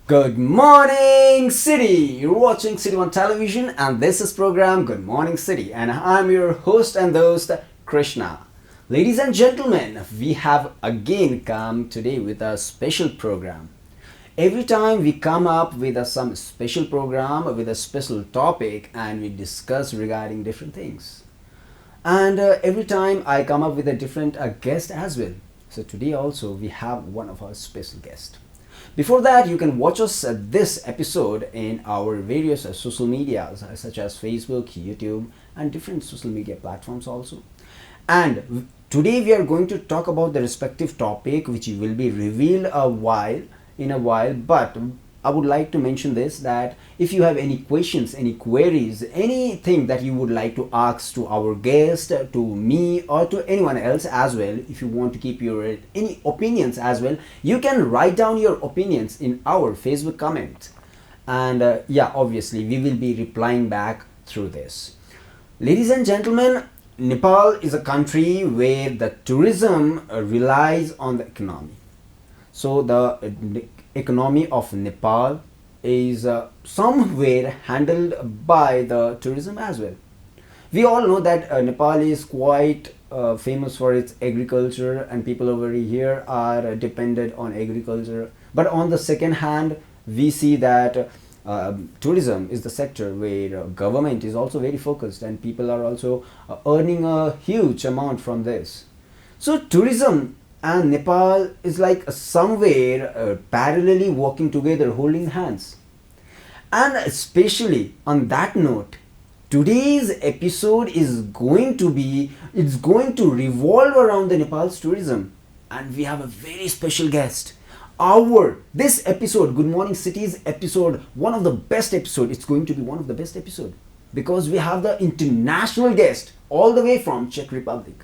Good morning, City! You're watching City on television, and this is program Good Morning City, and I'm your host and host, Krishna. Ladies and gentlemen, we have again come today with a special program. Every time we come up with some special program with a special topic and we discuss regarding different things. And every time I come up with a different guest as well. So today also we have one of our special guests. Before that, you can watch us this episode in our various social medias such as Facebook, YouTube, and different social media platforms also. And today we are going to talk about the respective topic which will be revealed in a while, but I would like to mention this, that if you have any questions, any queries, anything that you would like to ask to our guest, to me, or to anyone else as well, if you want to keep your any opinions as well, you can write down your opinions in our Facebook comment. And obviously we will be replying back through this. Ladies and gentlemen, Nepal is a country where the tourism relies on the economy. So the economy of Nepal is somewhere handled by the tourism as well. We all know that Nepal is quite famous for its agriculture, and people over here are dependent on agriculture. But on the second hand, we see that tourism is the sector where government is also very focused, and people are also earning a huge amount from this. So tourism and Nepal is like somewhere parallelly walking together, holding hands. And especially on that note, today's episode is going to revolve around the Nepal's tourism, and we have a very special guest. This episode, Good Morning City's episode, one of the best episode. It's going to be one of the best episode because we have the international guest all the way from Czech Republic.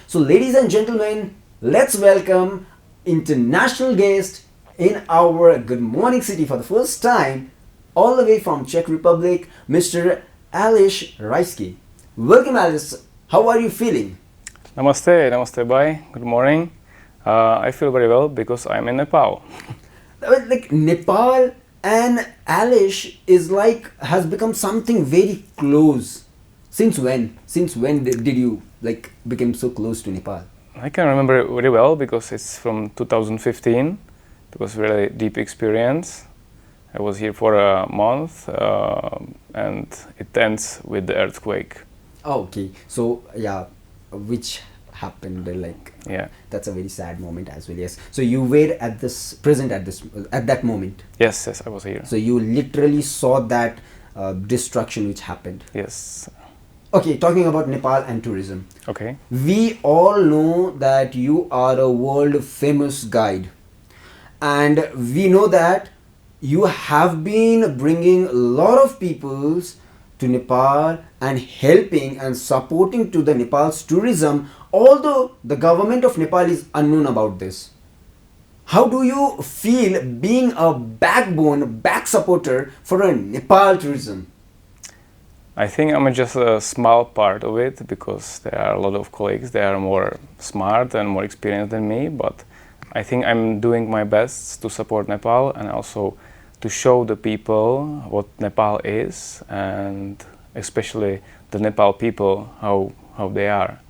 So, ladies and gentlemen, let's welcome international guest in our Good Morning City for the first time, all the way from Czech Republic, Mr. Aleš Rajský. Welcome, Aleš. How are you feeling? Namaste, bye. Good morning. I feel very well because I'm in Nepal. Like Nepal and Aleš has become something very close. Since when? Since when did you become so close to Nepal? I can remember it very well because it's from 2015. It was a really deep experience. I was here for a month and it ends with the earthquake. Oh, okay. So, which happened that's a very sad moment as well, yes. So you were at that moment? Yes, I was here. So you literally saw that destruction which happened? Yes. Okay, talking about Nepal and tourism. Okay. We all know that you are a world famous guide. And we know that you have been bringing a lot of peoples to Nepal and helping and supporting to the Nepal's tourism, although the government of Nepal is unknown about this. How do you feel being a back supporter for a Nepal tourism? I think I'm just a small part of it because there are a lot of colleagues. They are more smart and more experienced than me, but I think I'm doing my best to support Nepal and also to show the people what Nepal is, and especially the Nepal people, how they are.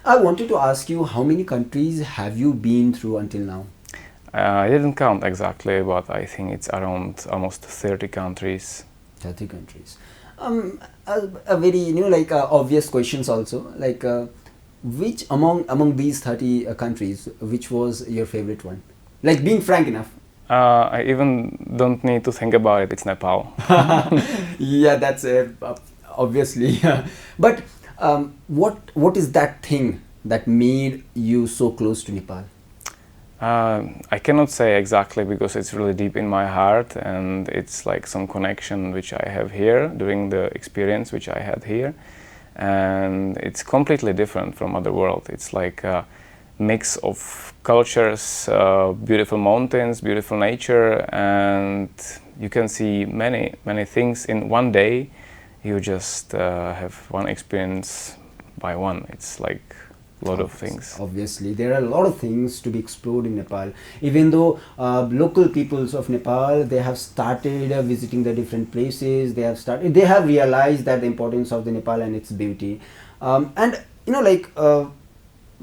I wanted to ask you, how many countries have you been through until now? I didn't count exactly, but I think it's around almost 30 countries. 30 countries. A very obvious questions also, which among these 30 countries, which was your favorite one? Being frank enough. I even don't need to think about it. It's Nepal. Yeah, that's obviously. But what is that thing that made you so close to Nepal? I cannot say exactly because it's really deep in my heart, and it's like some connection which I have here during the experience which I had here, and it's completely different from other world. It's like a mix of cultures, beautiful mountains, beautiful nature, and you can see many things in one day. You just have one experience by one. It's like a lot of things. Obviously, there are a lot of things to be explored in Nepal. Even though local peoples of Nepal, they have started visiting the different places. They have realized that the importance of the Nepal and its beauty. And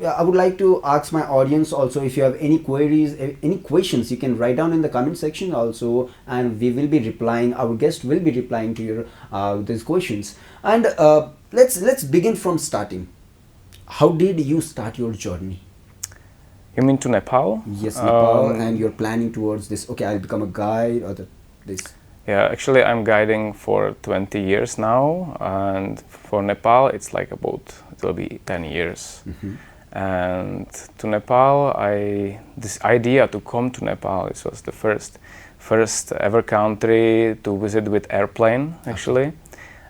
yeah, I would like to ask my audience also, if you have any queries, any questions, you can write down in the comment section also, and we will be replying. Our guest will be replying to your these questions. And let's begin from starting. How did you start your journey? You mean to Nepal? Yes, Nepal, and you're planning towards this. Okay, I'll become a guide or this. Yeah, actually, I'm guiding for 20 years now, and for Nepal, it's like it will be 10 years. Mm-hmm. And to Nepal, this idea to come to Nepal, it was the first ever country to visit with airplane, actually.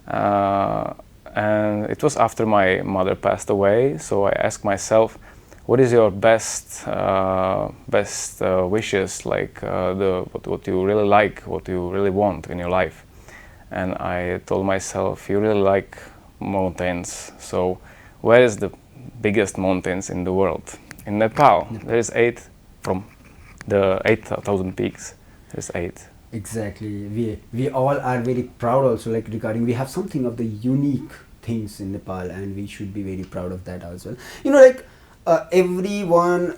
And it was after my mother passed away, so I asked myself, what is your best wishes, like what you really like, what you really want in your life? And I told myself, you really like mountains, so where is the biggest mountains in the world? In Nepal. There is 8 from the 8,000 peaks. There's 8. Exactly. We all are very proud also, like regarding, we have something of the unique things in Nepal, and we should be very proud of that as well. Everyone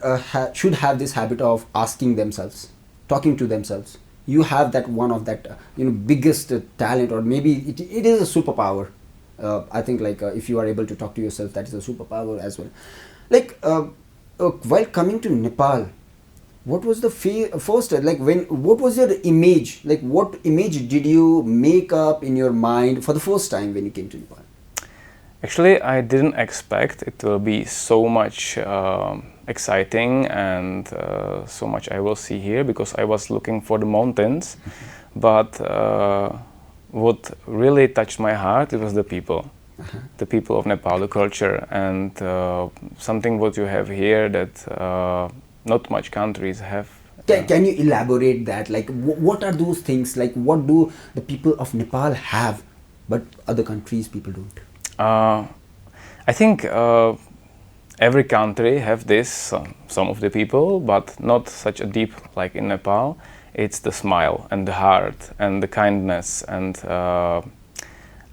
should have this habit of asking themselves, talking to themselves. You have that one of that biggest talent, or maybe it is a superpower. I think if you are able to talk to yourself, that is a superpower as well. While coming to Nepal, what was the first, what was your image? Like, what image did you make up in your mind for the first time when you came to Nepal? Actually, I didn't expect it will be so much exciting and so much I will see here, because I was looking for the mountains. But what really touched my heart, it was the people. The people of Nepal, the culture, and something what you have here that not much countries have. Can you elaborate that? Like, what are those things? Like, what do the people of Nepal have, but other countries people don't? I think every country have this, some of the people, but not such a deep like in Nepal. It's the smile and the heart and the kindness, and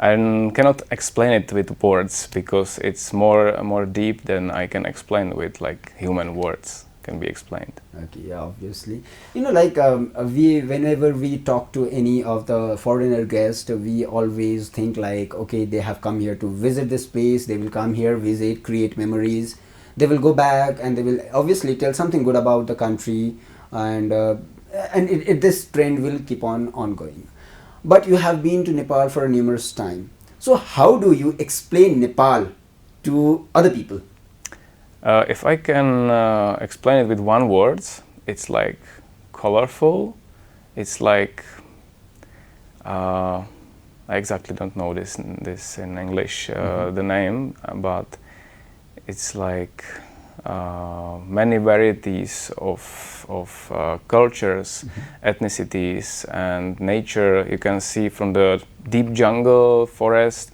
I cannot explain it with words, because it's more deep than I can explain with like human words can be explained. Okay, yeah, obviously. Whenever we talk to any of the foreigner guests, we always think like, okay, they have come here to visit this place, they will come here, visit, create memories, they will go back, and they will obviously tell something good about the country, and this trend will keep on ongoing. But you have been to Nepal for a numerous time. So how do you explain Nepal to other people? If I can explain it with one word, it's like colorful. It's like I exactly don't know this in English, the name, but it's like many varieties of cultures, ethnicities, and nature. You can see from the deep jungle, forest,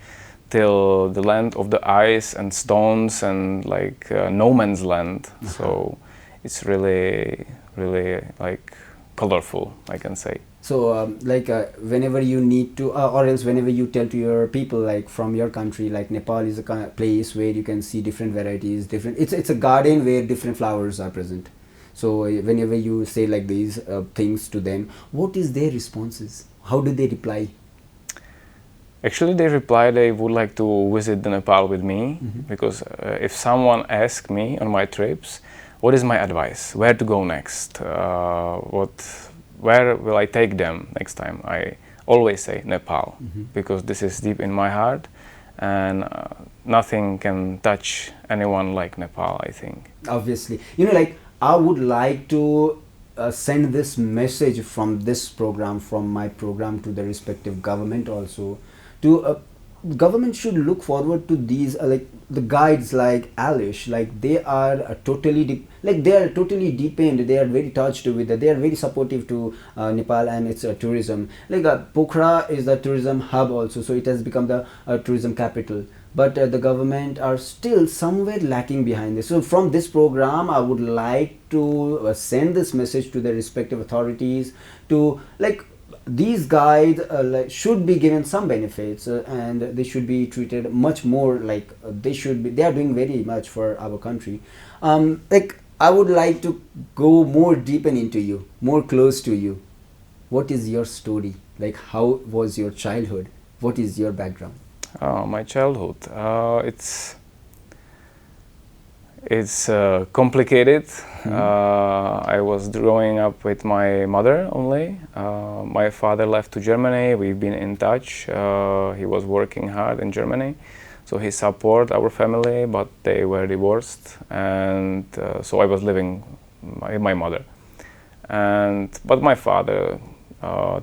till the land of the ice and stones, and like no man's land. So it's really like colorful, I can say. So whenever you need to, or else whenever you tell to your people, like from your country, like Nepal is a kind of place where you can see different varieties, it's a garden where different flowers are present. So whenever you say like these things to them, what is their responses? How do they reply? Actually, they reply they would like to visit the Nepal with me, because if someone asks me on my trips, what is my advice? Where to go next? Where will I take them next time? I always say Nepal, because this is deep in my heart, and nothing can touch anyone like Nepal, I think. Obviously. I would like to send this message from this program, from my program, to the respective government also. Government should look forward to these like the guides like Aleš, like they are totally dependent, they are very touched with it, they are very supportive to Nepal and its tourism. Like Pokhara is the tourism hub also, so it has become the tourism capital. but the government are still somewhere lacking behind this. So from this program, I would like to send this message to the respective authorities to like these guides should be given some benefits and they should be treated much more like they are doing very much for our country. Like I would like to go more deep into you, more close to you. What is your story? Like how was your childhood? What is your background? My childhood. It's complicated. I was growing up with my mother only. My father left to Germany. We've been in touch. He was working hard in Germany, so he supported our family, but they were divorced, and so I was living with my mother. But my father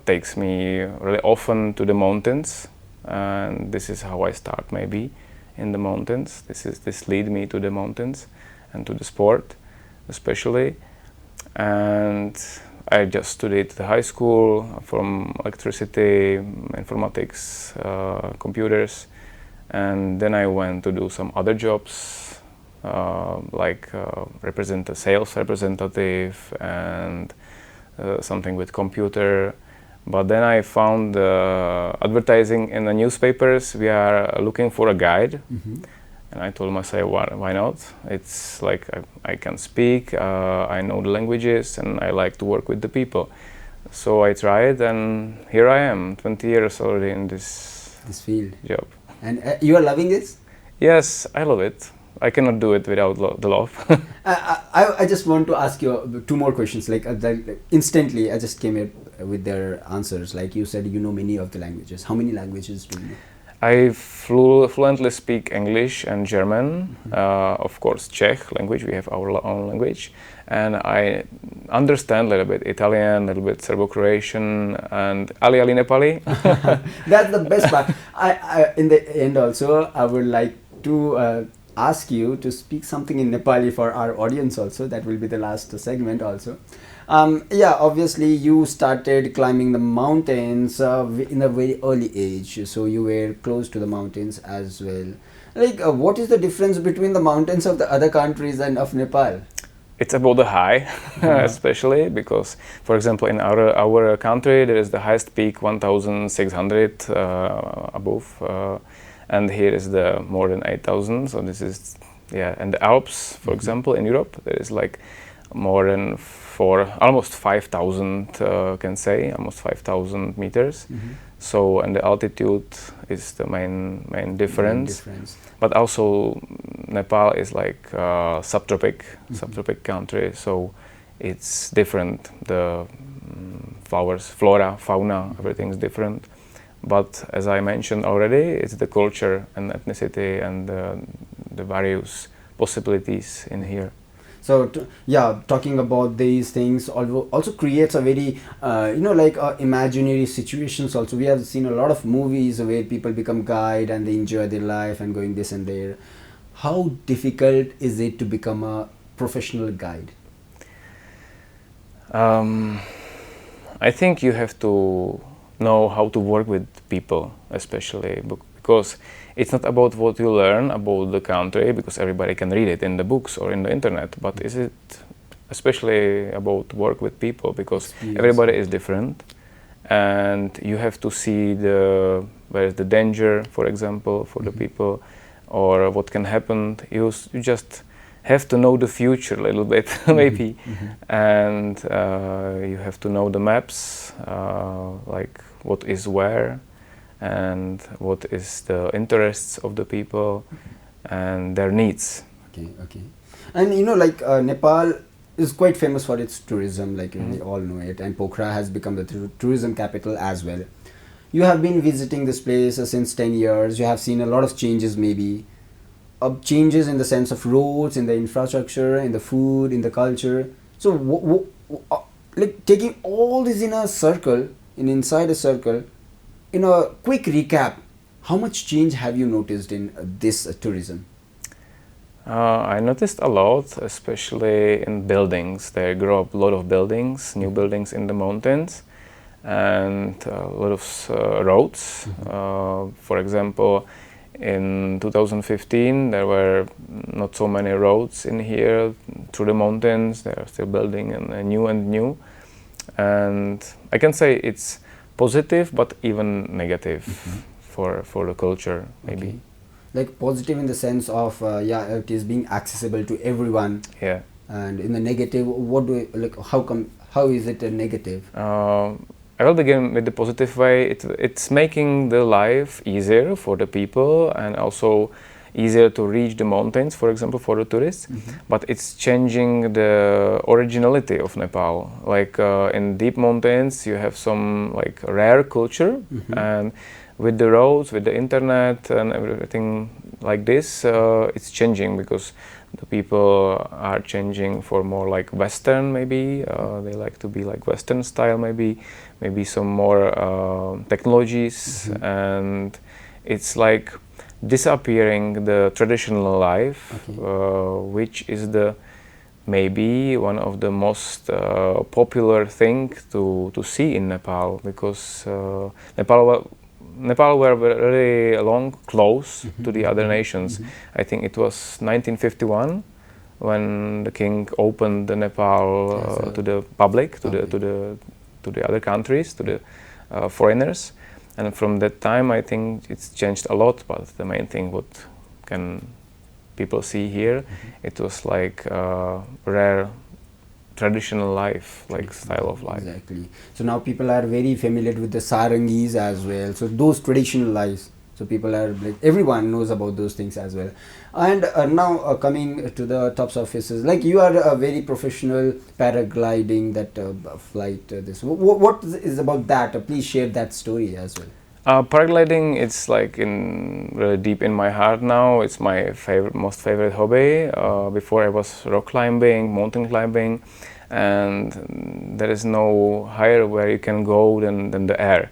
takes me really often to the mountains, and this is how I start maybe in the mountains. This lead me to the mountains and to the sport especially. And I just studied the high school from electricity, informatics, computers, and then I went to do some other jobs like sales representative and something with computer. But then I found advertising in the newspapers. We are looking for a guide, and I told myself, why not? It's like I can speak, I know the languages, and I like to work with the people. So I tried, and here I am, 20 years already in this field job. And you are loving this? Yes, I love it. I cannot do it without the love. I just want to ask you two more questions. Like instantly, I just came here with their answers. Like you said, you know many of the languages. How many languages do you know? I fluently speak English and German. Of course, Czech language. We have our own language, and I understand a little bit Italian, a little bit Serbo-Croatian, and Ali Nepali. That's the best part. I in the end also, I would like to ask you to speak something in Nepali for our audience also. That will be the last segment also. Yeah, obviously you started climbing the mountains in a very early age, so you were close to the mountains as well. Like what is the difference between the mountains of the other countries and of Nepal? It's about the high, especially because, for example, in our country there is the highest peak 1,600 above. And here is the more than 8,000. So this is, yeah. And the Alps, for example, in Europe, there is like more than almost 5,000, can say, almost 5,000 meters. So, and the altitude is the main difference. But also, Nepal is like subtropic country, so it's different. The flowers, flora, fauna, everything is different. But as I mentioned already, it's the culture and ethnicity and the various possibilities in here. So talking about these things also creates a very imaginary situations. Also, we have seen a lot of movies where people become guide and they enjoy their life and going this and there. How difficult is it to become a professional guide? I think you have to know how to work with people, especially because it's not about what you learn about the country, because everybody can read it in the books or in the internet, but is it especially about work with people, because everybody is different, and you have to see where is the danger, for example, for the people, or what can happen. You just have to know the future a little bit, maybe, and you have to know the maps, like what is where, and what is the interests of the people and their needs. Okay. And Nepal is quite famous for its tourism, like we all know it, and Pokhara has become the tourism capital as well. You have been visiting this place since 10 years. You have seen a lot of changes, maybe changes in the sense of roads, in the infrastructure, in the food, in the culture. So like taking all this in a circle, inside a circle, in a quick recap, how much change have you noticed in this tourism? I noticed a lot, especially in buildings. There grow up a lot of buildings, new buildings in the mountains, and a lot of roads. For example, in 2015 there were not so many roads in here through the mountains. They are still building and new, and I can say it's positive but even negative for the culture maybe. Okay. Like positive in the sense of it is being accessible to everyone. Yeah. And in the negative, what do like how is it a negative? I will begin with the positive way. It's making the life easier for the people and also easier to reach the mountains, for example, for the tourists. But it's changing the originality of Nepal. Like in deep mountains, you have some like rare culture, and with the roads, with the internet and everything like this, it's changing because the people are changing for more like Western maybe. They like to be like Western style maybe some more technologies, and it's like disappearing the traditional life, which is the maybe one of the most popular thing to see in Nepal, because Nepal were very long close to the other nations. I think it was 1951 when the king opened the Nepal to the public, to the other countries, to the foreigners, and from that time I think it's changed a lot. But the main thing what can people see here, it was like rare traditional life, like style of life. Exactly. So now people are very familiar with the sarangis as well. So those traditional lives. So people are like everyone knows about those things as well. And now coming to the top surfaces, like you are a very professional paragliding that flight. What is about that? Please share that story as well. Paragliding, it's like really deep in my heart now. It's my most favorite hobby. Before I was rock climbing, mountain climbing, and there is no higher where you can go than the air.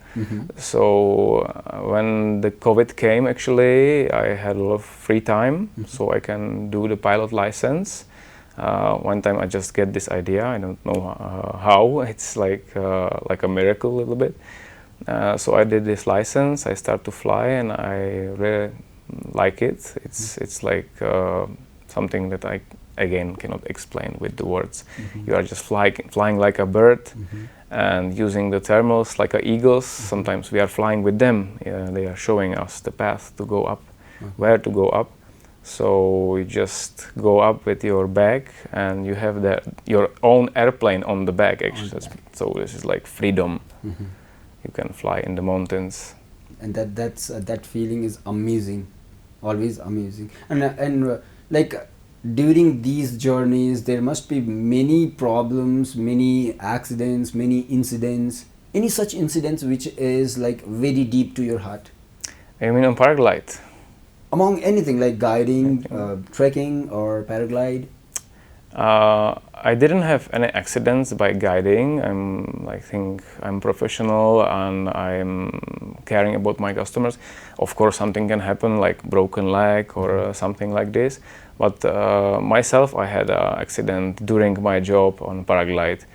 So when the COVID came, actually, I had a lot of free time, so I can do the pilot license. One time I just get this idea. I don't know how. It's like a miracle a little bit. So I did this license, I start to fly, and I really like it. It's like something that I again cannot explain with the words. You are just flying like a bird and using the thermals like eagles. Sometimes we are flying with them. They are showing us the path to go up, where to go up. So you just go up with your bag and you have your own airplane on the back actually. So this is like freedom. You can fly in the mountains, and that feeling is amazing, always amazing. And like during these journeys, there must be many problems, many accidents, many incidents. Any such incidents which is like very deep to your heart? I mean on paraglide. Among anything like guiding, trekking, or paraglide. I didn't have any accidents by guiding. I think I'm professional and I'm caring about my customers. Of course, something can happen like broken leg or something like this. But myself, I had an accident during my job on paraglide.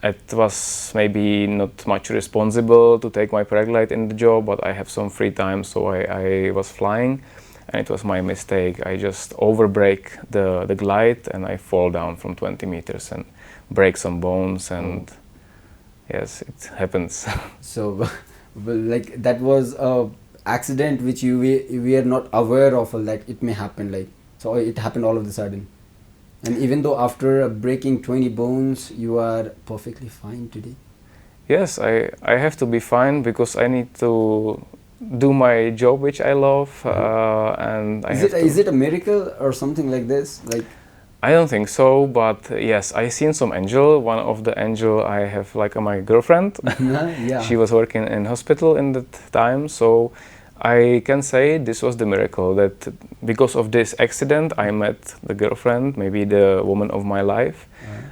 It was maybe not much responsible to take my paraglide in the job, but I have some free time, so I was flying. And it was my mistake. I just overbrake the glide and I fall down from 20 meters and break some bones, and yes, it happens. So, like that was a accident which you were not aware of, like it may happen, like so it happened all of a sudden. And even though after breaking 20 bones, you are perfectly fine today. Yes, I have to be fine because I need to do my job which I love, and is it a miracle or something like this? Like I don't think so, but yes, I seen some angel. One of the angel I have like my girlfriend. Yeah. She was working in hospital in that time, so I can say this was the miracle, that because of this accident I met the girlfriend, maybe the woman of my life,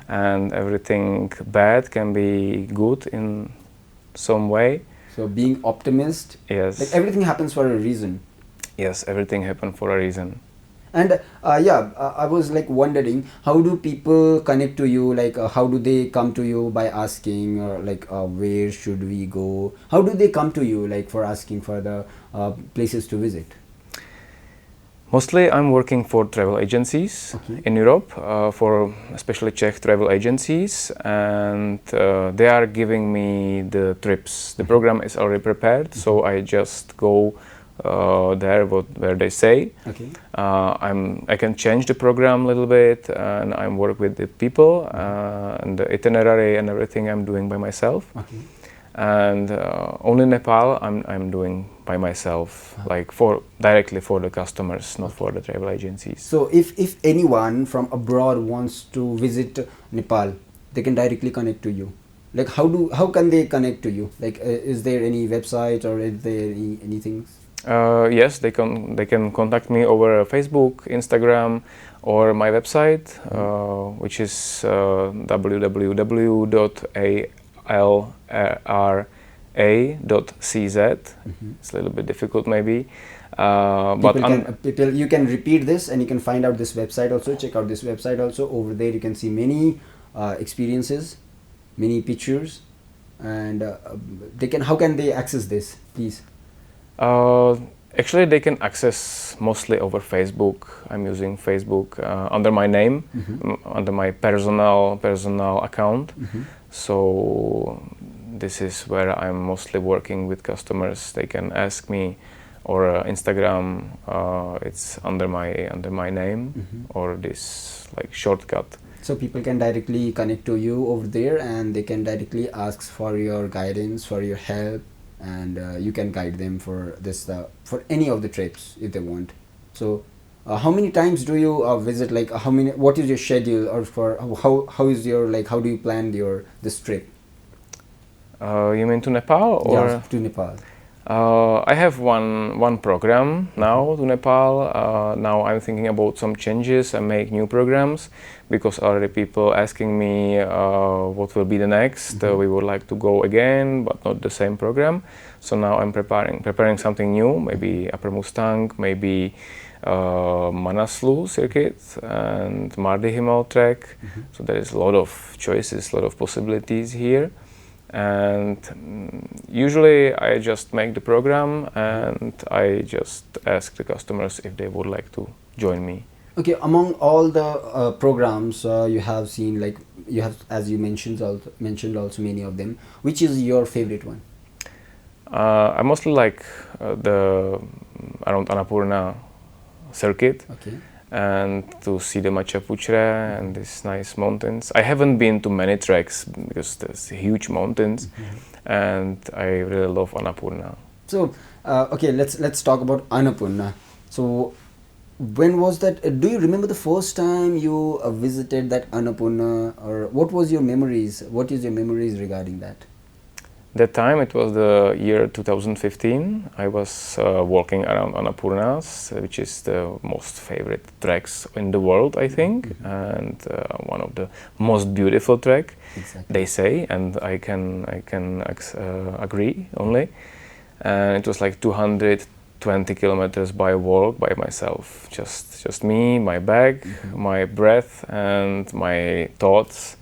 and everything bad can be good in some way. So being optimist, yes, like everything happens for a reason. Yes, everything happened for a reason. And I was like wondering, how do people connect to you? Like how do they come to you by asking, or like where should we go? How do they come to you, like for asking for the places to visit? Mostly I'm working for travel agencies in Europe, for especially Czech travel agencies, and they are giving me the trips. The program is already prepared, so I just go there where they say. I can change the program a little bit, and I work with the people, and the itinerary and everything I'm doing by myself. And only Nepal I'm doing by myself, like directly for the customers, not for the travel agencies. So if anyone from abroad wants to visit Nepal, they can directly connect to you. Like how can they connect to you? Like is there any website or is there anything? Yes, they can contact me over Facebook, Instagram, or my website, which is www.alra.cz. It's a little bit difficult maybe. You can repeat this and you can find out this website also. Check out this website also. Over there you can see many experiences, many pictures, and how can they access this, please? Actually, they can access mostly over Facebook. I'm using Facebook under my name, under my personal account. So this is where I'm mostly working with customers. They can ask me, or Instagram. It's under my name, or this like shortcut. So people can directly connect to you over there, and they can directly ask for your guidance, for your help. And you can guide them for for any of the trips if they want. So how many times do you visit? Like what is your schedule, or for how is your how do you plan this trip? You mean to Nepal or? Yeah, to Nepal. I have one program now to Nepal. Now I'm thinking about some changes and make new programs, because already people asking me what will be the next. We would like to go again, but not the same program. So now I'm preparing something new. Maybe Upper Mustang, maybe Manaslu circuit and Mardi Himal track. So there is a lot of choices, a lot of possibilities here. And usually I just make the program and I just ask the customers if they would like to join me. Okay, among all the programs you have seen, like you have, as you mentioned also many of them, which is your favorite one? I mostly like the around Annapurna circuit. And to see the Machu Picchu and these nice mountains. I haven't been to many treks because there's huge mountains, and I really love Annapurna. So, okay, let's talk about Annapurna. So, when was that? Do you remember the first time you visited that Annapurna, or what was your memories? What is your memories regarding that? That time it was the year 2015. I was walking around Annapurnas, which is the most favorite treks in the world, I think, and one of the most beautiful trek, they say, and I can agree only. And it was like 220 kilometers by walk by myself, just me, my bag, my breath, and my thoughts.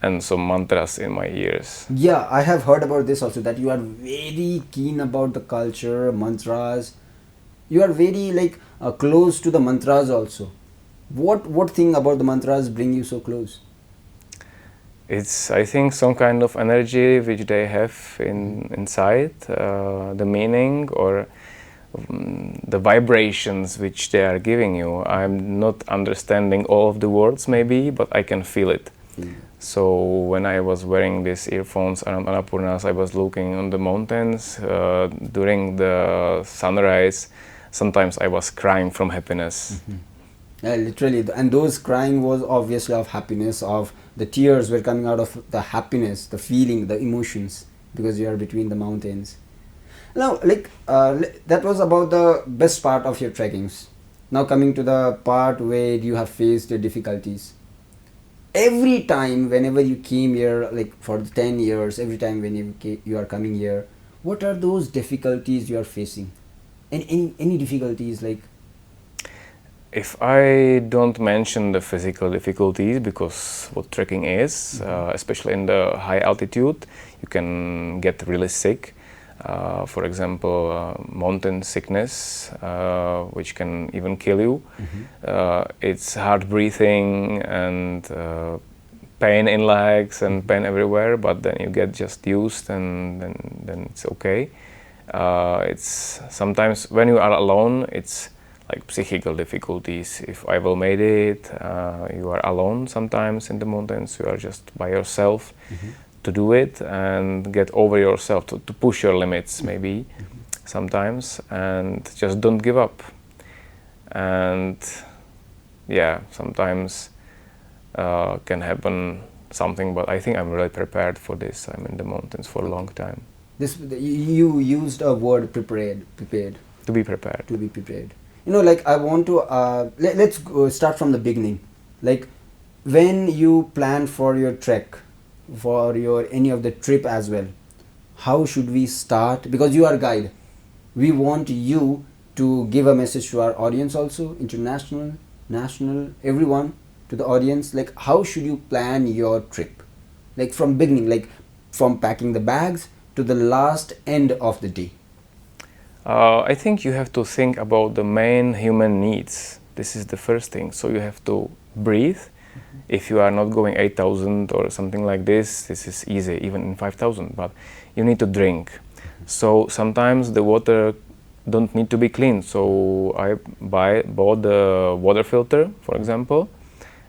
And some mantras in my ears. Yeah, I have heard about this also, that you are very keen about the culture, mantras. You are very close to the mantras also. What thing about the mantras bring you so close? It's, I think, some kind of energy which they have inside, the meaning or the vibrations which they are giving you. I'm not understanding all of the words maybe, but I can feel it. So when I was wearing these earphones around Annapurnas, I was looking on the mountains during the sunrise. Sometimes I was crying from happiness. Yeah, literally, and those crying was obviously of happiness, of the tears were coming out of the happiness, the feeling, the emotions, because you are between the mountains. Now, that was about the best part of your trekkings. Now coming to the part where you have faced the difficulties. Every time, whenever you came here, for the 10 years, every time when you are coming here, what are those difficulties you are facing? Any difficulties If I don't mention the physical difficulties, because what trekking is, especially in the high altitude, you can get really sick. For example, mountain sickness, which can even kill you. It's hard breathing and pain in legs and pain everywhere, but then you get just used and then it's okay. It's sometimes when you are alone, it's like psychical difficulties. If I will made it, you are alone sometimes in the mountains. You are just by yourself to do it and get over yourself, to push your limits maybe sometimes, and just don't give up. And yeah, sometimes can happen something, but I think I'm really prepared for this. I'm in the mountains for a long time. You used a word prepared. To be prepared. To be prepared. You know, like I want to let's start from the beginning. Like when you plan for your trek, for your any of the trip as well, how should we start? Because you are a guide, we want you to give a message to our audience also, international, national, everyone, to the audience. Like how should you plan your trip, like from beginning, like from packing the bags to the last end of the day? I think you have to think about the main human needs. This is the first thing. So you have to breathe. If you are not going 8,000 or something like this is easy, even in 5,000, but you need to drink. So sometimes the water don't need to be clean. So I bought the water filter, for example.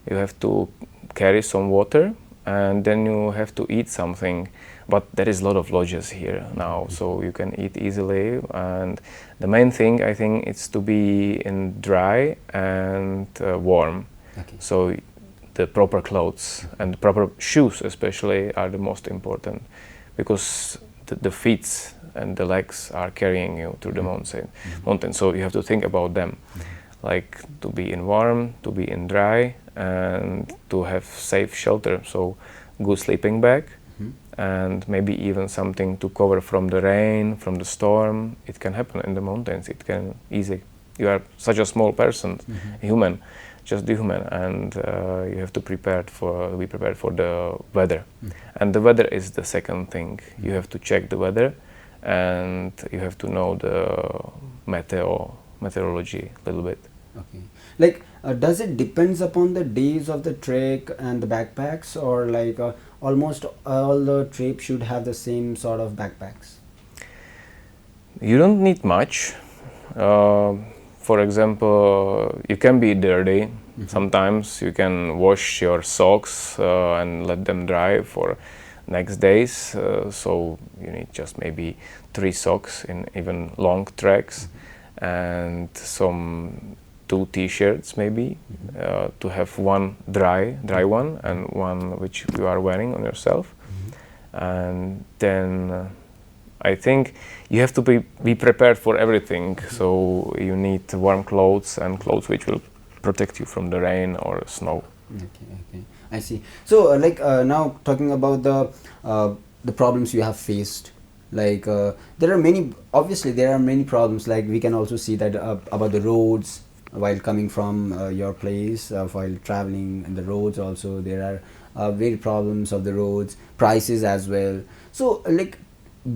You have to carry some water and then you have to eat something. But there is a lot of lodges here now, so you can eat easily. And the main thing, I think, is to be in dry and warm. Okay. So the proper clothes and proper shoes especially are the most important, because the feet and the legs are carrying you through the mountain. So you have to think about them, like to be in warm, to be in dry, and to have safe shelter. So good sleeping bag. And maybe even something to cover from the rain, from the storm. It can happen in the mountains. It can easy. You are such a small person, human, just the human, and you have to be prepared for the weather. And the weather is the second thing. You have to check the weather, and you have to know the meteorology a little bit. Okay. Like, does it depends upon the days of the trek and the backpacks, or like almost all the trips should have the same sort of backpacks? You don't need much. For example, you can be dirty. Sometimes you can wash your socks and let them dry for next days. So you need just maybe 3 socks in even long treks, and some 2 t-shirts maybe, to have one dry one and one which you are wearing on yourself. And then I think you have to be prepared for everything. So you need warm clothes and clothes which will protect you from the rain or snow. Okay, I see. So now talking about the problems you have faced. Like there are many problems. Like we can also see that about the roads while coming from your place, while traveling, and the roads also there are very problems of the roads, prices as well. So like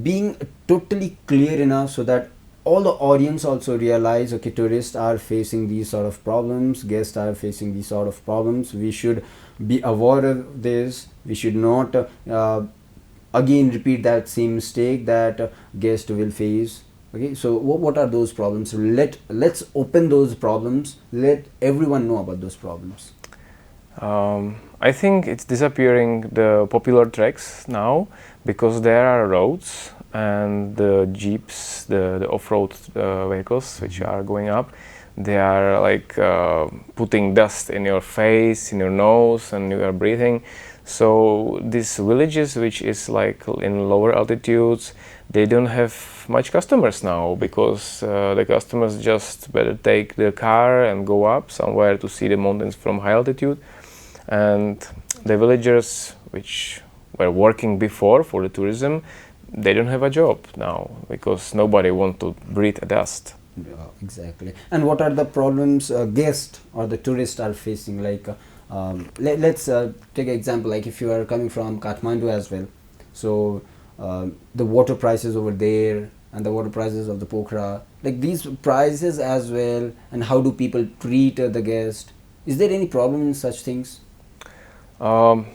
being totally clear enough so that all the audience also realize, okay, tourists are facing these sort of problems, guests are facing these sort of problems, we should be aware of this, we should not again repeat that same mistake that guest will face. Okay, so what are those problems? Let's open those problems, let everyone know about those problems. I think it's disappearing the popular treks now, because there are roads and the jeeps, the off-road vehicles which are going up, they are like putting dust in your face, in your nose, and you are breathing. So these villages which is like in lower altitudes, they don't have much customers now, because the customers just better take the car and go up somewhere to see the mountains from high altitude. And the villagers which were working before for the tourism, they don't have a job now, because nobody wants to breathe dust. Yeah, exactly. And what are the problems guests or the tourists are facing? Like let's take an example, like if you are coming from Kathmandu as well, so the water prices over there and the water prices of the Pokhara, like these prices as well, and how do people treat the guest? Is there any problem in such things? For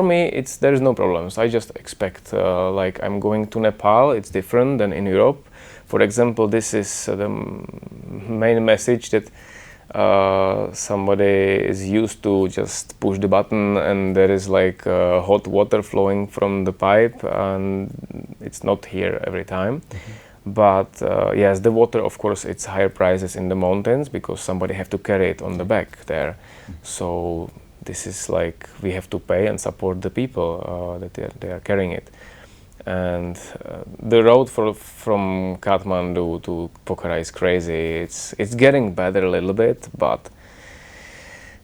me, there is no problems. I just expect, like I'm going to Nepal, it's different than in Europe. For example, this is the main message that somebody is used to just push the button and there is like hot water flowing from the pipe, and it's not here every time. But yes, the water, of course, it's higher prices in the mountains because somebody have to carry it on the back there. So this is like we have to pay and support the people that they are carrying it. And the road from Kathmandu to Pokhara is crazy. It's getting better a little bit, but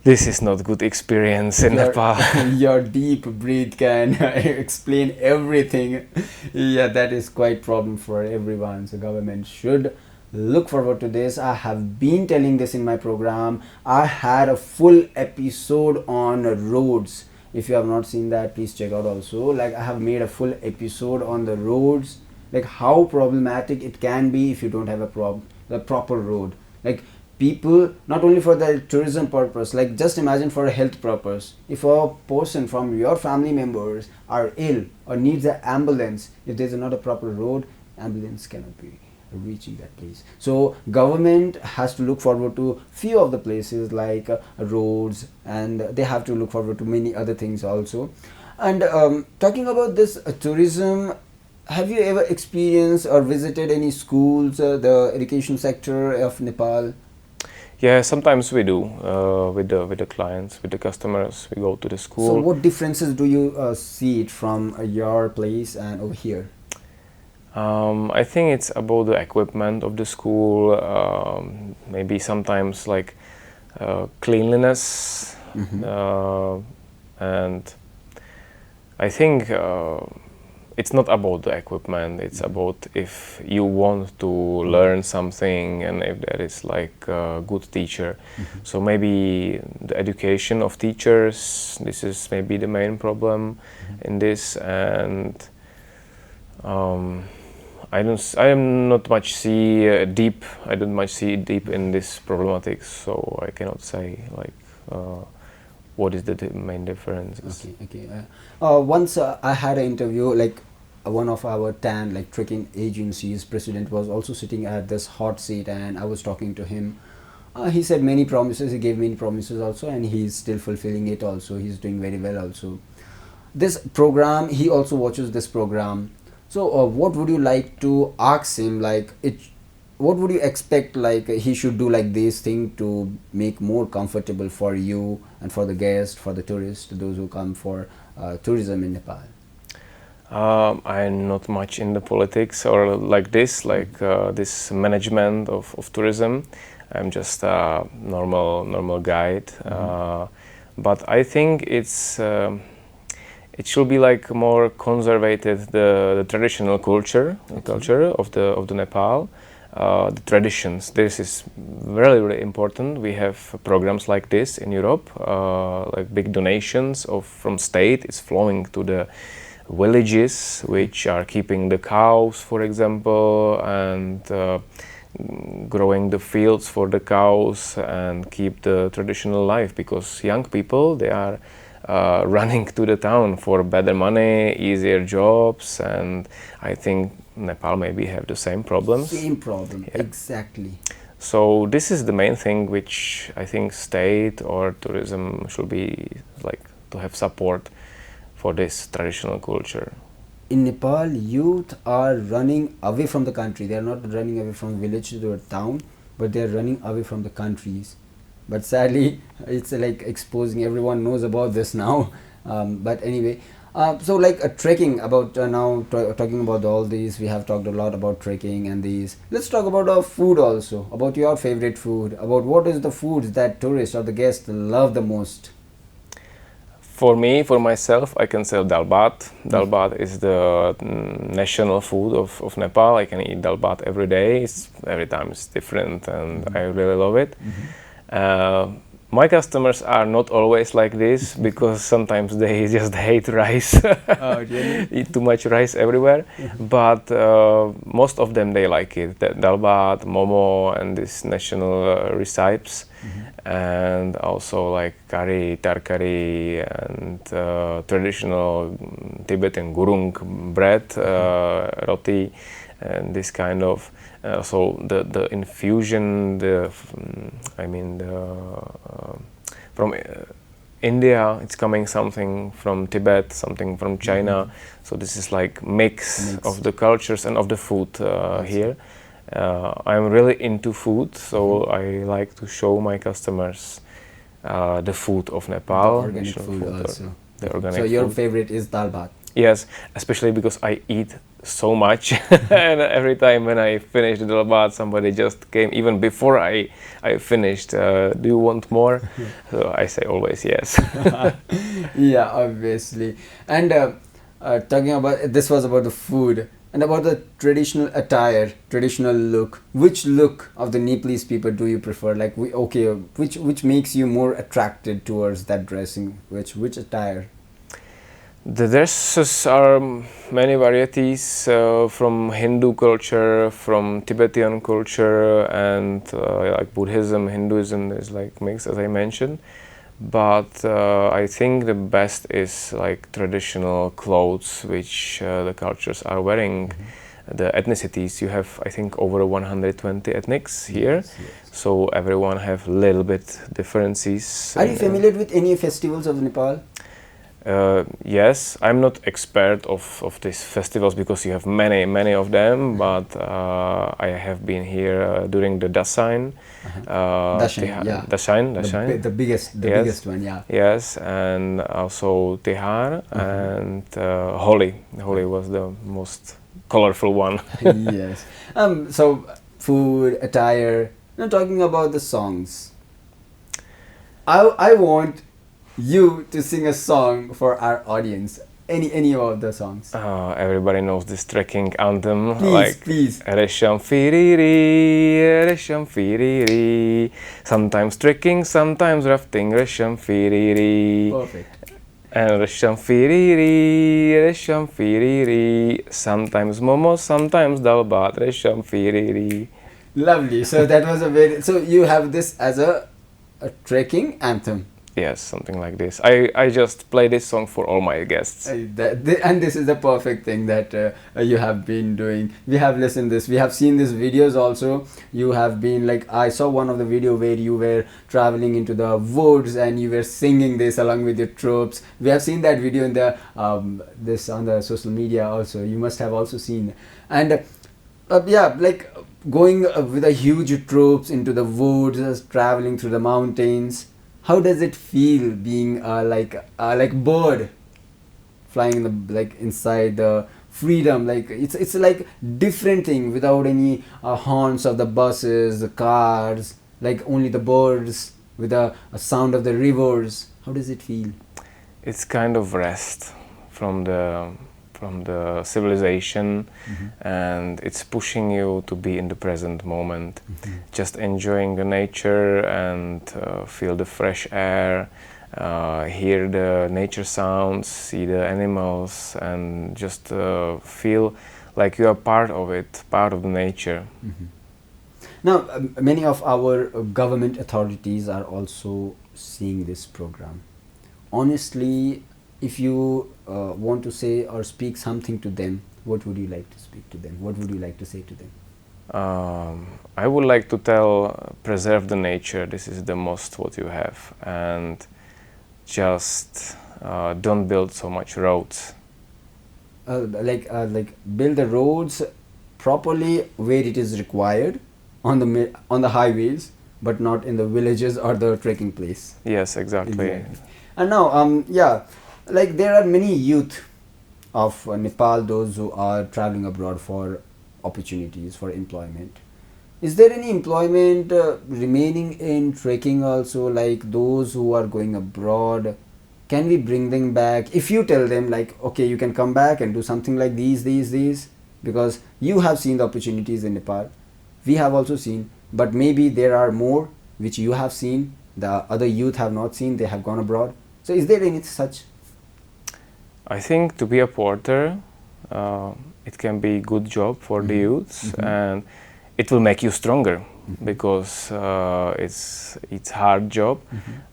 this is not good experience in Nepal. Your deep breath can explain everything. Yeah, that is quite problem for everyone. So government should look forward to this. I have been telling this in my program. I had a full episode on roads. If you have not seen that, please check out also. Like I have made a full episode on the roads, like how problematic it can be if you don't have the proper road. Like people, not only for the tourism purpose, like just imagine for a health purpose. If a person from your family members are ill or needs an ambulance, if there's not a proper road, ambulance cannot be reaching that place. So government has to look forward to few of the places like roads, and they have to look forward to many other things also. And talking about this tourism, have you ever experienced or visited any schools, the education sector of Nepal? Yeah, sometimes we do with the clients, with the customers. We go to the school. So what differences do you see it from your place and over here? I think it's about the equipment of the school, maybe sometimes like cleanliness, and I think it's not about the equipment, it's about if you want to learn something and if there is like a good teacher. So maybe the education of teachers, this is maybe the main problem in this, and I don't much see deep in this problematic, so I cannot say like what is the main difference. Okay. Once I had an interview, like one of our TAN, like trekking agencies president, was also sitting at this hot seat, and I was talking to him. He said many promises, he gave many promises also, and he's still fulfilling it also. He's doing very well also. This program, he also watches this program. So what would you like to ask him, like what would you expect like he should do like this thing to make more comfortable for you and for the guests, for the tourists, those who come for tourism in Nepal? I'm not much in the politics or like this, this management of tourism. I'm just a normal guide, but I think it should be like more conservative, the traditional culture of the Nepal, the traditions. This is really important. We have programs like this in Europe, like big donations from state is flowing to the villages which are keeping the cows, for example, and growing the fields for the cows and keep the traditional life, because young people, they are running to the town for better money, easier jobs, and I think Nepal maybe have the same problems. Same problem, yeah. Exactly. So this is the main thing which I think state or tourism should be like to have support for this traditional culture. In Nepal, youth are running away from the country. They are not running away from village to a town, but they are running away from the countries. But sadly, it's like exposing, everyone knows about this now. But anyway, so like trekking, about now talking about all these, we have talked a lot about trekking and these. Let's talk about food also, about your favorite food, about what is the foods that tourists or the guests love the most. For me, for myself, I can say dal bhat. Dal bhat is the national food of Nepal. I can eat dal bhat every day. Every time it's different, and I really love it. My customers are not always like this because sometimes they just hate rice. Oh, really? Eat too much rice everywhere. But most of them, they like it. Dalbat, momo, and these national recipes. And also like curry, tarkari, and traditional Tibetan gurung bread, roti, and this kind of. So the infusion, from India, it's coming something from Tibet, something from China. So this is like mix of the cultures and of the food here. I'm really into food, so I like to show my customers the food of Nepal. The organic food also. The organic so your food. favorite is dal bhat? Yes, especially because I eat so much and every time when I finish the dal bhat, somebody just came even before I finished. Do you want more? So I say always yes. Yeah, obviously. And talking about, this was about the food and about the traditional attire, traditional look. Which look of the Nepalese people do you prefer? Like, which makes you more attracted towards that dressing? Which attire? The dresses are many varieties from Hindu culture, from Tibetan culture, and like Buddhism, Hinduism is like mixed, as I mentioned. But I think the best is like traditional clothes, which the cultures are wearing. The ethnicities, you have I think over 120 ethnics here, so everyone have little bit differences. Are you familiar with any festivals of Nepal? Yes, I'm not expert of these festivals because you have many of them, but I have been here during the Dasein. Dasein. The biggest one, yeah. Yes, and also Tihar and Holi. Holi was the most colorful one. Yes. So food, attire. Now talking about the songs. I want you to sing a song for our audience. Any of the songs. Everybody knows this trekking anthem. Please. Resham firiri. Sometimes trekking, sometimes rafting. Resham firiri. Perfect. And Resham firiri. Sometimes momo, sometimes dalbat. Resham firiri. Lovely. So that was so you have this as a trekking anthem. Yes, something like this. I just play this song for all my guests. And this is the perfect thing that you have been doing. We have listened this. We have seen these videos also. You have been like, I saw one of the video where you were traveling into the woods and you were singing this along with your troops. We have seen that video in the this on the social media also. You must have also seen. And like going with a huge troops into the woods, traveling through the mountains. How does it feel being like bird flying in the inside the freedom? Like it's like different thing without any horns of the buses, the cars, like only the birds with a sound of the rivers. How does it feel? It's kind of rest from the civilization, and it's pushing you to be in the present moment, just enjoying the nature and feel the fresh air, hear the nature sounds, see the animals, and just feel like you are part of it, part of the nature. Now, many of our government authorities are also seeing this program. Honestly, if you want to say or speak something to them, what would you like to speak to them? What would you like to say to them? I would like to tell, preserve the nature. This is the most what you have, and just don't build so much roads. Like build the roads properly where it is required on the highways, but not in the villages or the trekking place. Yes, exactly. And now, like there are many youth of Nepal, those who are traveling abroad for opportunities for employment. Is there any employment remaining in trekking also, like those who are going abroad? Can we bring them back? If you tell them like, okay, you can come back and do something like these, because you have seen the opportunities in Nepal. We have also seen, but maybe there are more which you have seen, the other youth have not seen, they have gone abroad. So is there any such? I think to be a porter, it can be a good job for the youths, and it will make you stronger because it's hard job,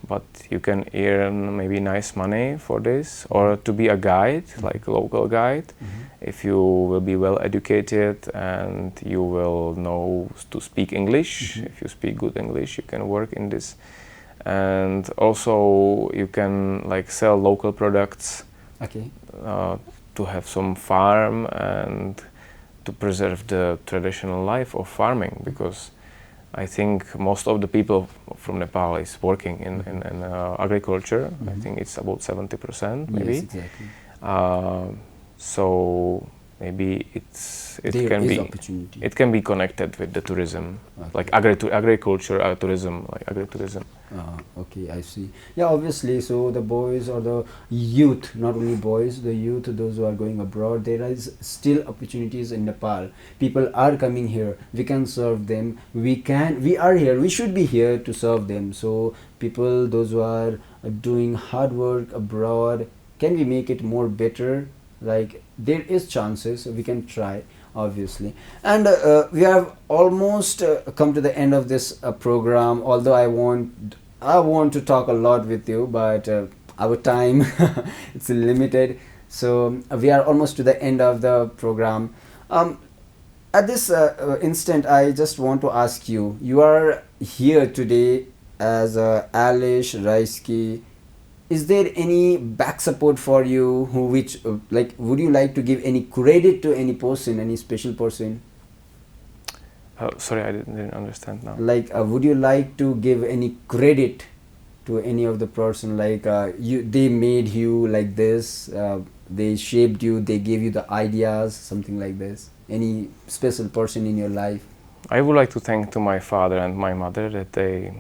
but you can earn maybe nice money for this. Or to be a guide, like a local guide, if you will be well educated and you will know to speak English. If you speak good English, you can work in this, and also you can like sell local products. Okay. To have some farm and to preserve the traditional life of farming, because I think most of the people from Nepal is working in agriculture. I think it's about 70% maybe. Yes, exactly. So maybe it can be connected with the tourism, like agriculture, tourism, like agritourism. Okay, I see. Yeah, obviously. So the boys or the youth, not only boys, the youth, those who are going abroad, there is still opportunities in Nepal. People are coming here. We can serve them. We are here. We should be here to serve them. So people, those who are doing hard work abroad, can we make it more better? Like there is chances. We can try, obviously. And we have almost come to the end of this program. Although I want to talk a lot with you, but our time it's limited. So we are almost to the end of the program. At this instant, I just want to ask you. You are here today as Aleš, Rajský. Is there any back support for you? Would you like to give any credit to any person, any special person? Sorry, I didn't understand now. Like, would you like to give any credit to any of the person? Like, they made you like this, they shaped you, they gave you the ideas, something like this. Any special person in your life? I would like to thank to my father and my mother that they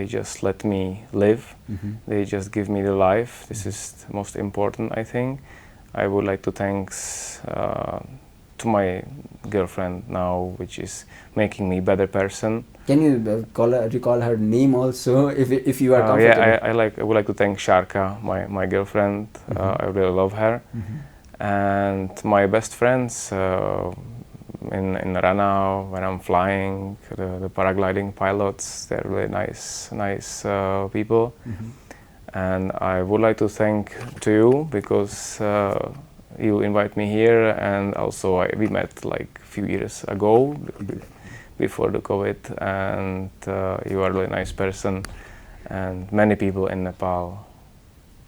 just let me live. They just give me the life. This is the most important, I think. I would like to thank to my girlfriend now, which is making me better person. Can you recall her name also, if you are comfortable? Yeah, I would like to thank Sharka, my girlfriend. I really love her. And my best friends in Rana, when I'm flying, the paragliding pilots, they're really nice people. And I would like to thank to you because you invite me here, and also we met like a few years ago before the COVID, and you are a really nice person, and many people in Nepal.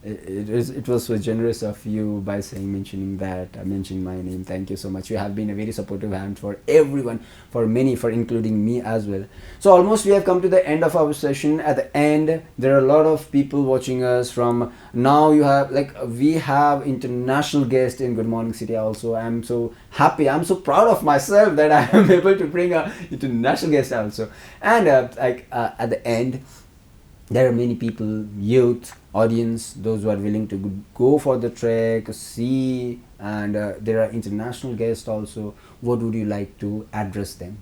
It was so generous of you by mentioning my name. Thank you so much. You have been a very supportive hand for everyone, for including me as well. So almost we have come to the end of our session. At the end, there are a lot of people watching us from now. We have international guests in Good Morning City also. I'm so happy. I'm so proud of myself that I am able to bring an international guest also. And at the end, there are many people, youth, audience, those who are willing to go for the trek, see, and there are international guests also. What would you like to address them?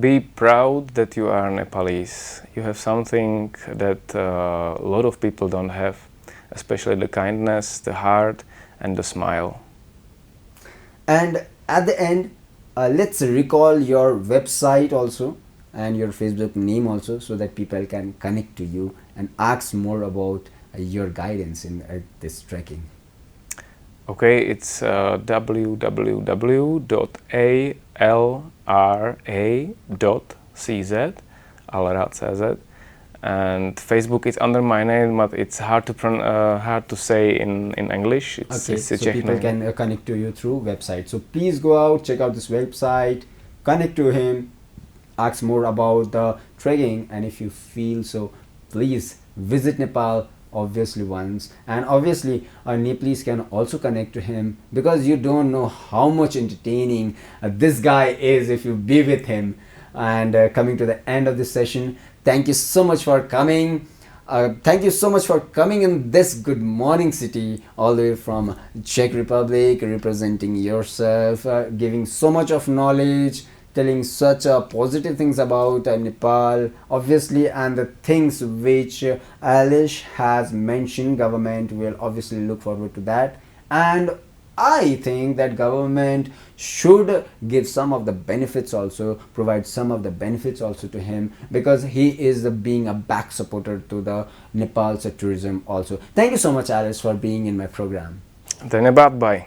Be proud that you are Nepalese. You have something that a lot of people don't have, especially the kindness, the heart, and the smile. And at the end, let's recall your website also, and your Facebook name also, so that people can connect to you and ask more about your guidance in this trekking. Okay, it's www.alra.cz, Alra.cz, and Facebook is under my name, but it's hard to say in English. It's so people can connect to you through website. So please go out, check out this website, connect to him, ask more about the trekking, and if you feel so, please visit Nepal obviously once. And obviously our Nepalese can also connect to him, because you don't know how much entertaining this guy is if you be with him. And coming to the end of this session, thank you so much for coming. Thank you so much for coming in this Good Morning City, all the way from Czech Republic, representing yourself, giving so much of knowledge, telling such positive things about Nepal, obviously, and the things which Aleš has mentioned. Government will obviously look forward to that, and I think that government should give some of the benefits also, provide some of the benefits also to him, because he is being a back supporter to the Nepal's tourism also. Thank you so much, Aleš, for being in my program. Dhanyabad bhai.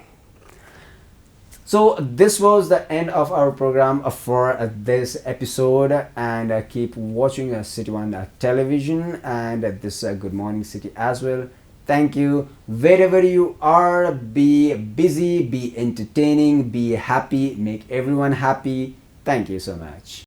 So this was the end of our program for this episode, and keep watching City One television and this Good Morning City as well. Thank you. Wherever you are, be busy, be entertaining, be happy, make everyone happy. Thank you so much.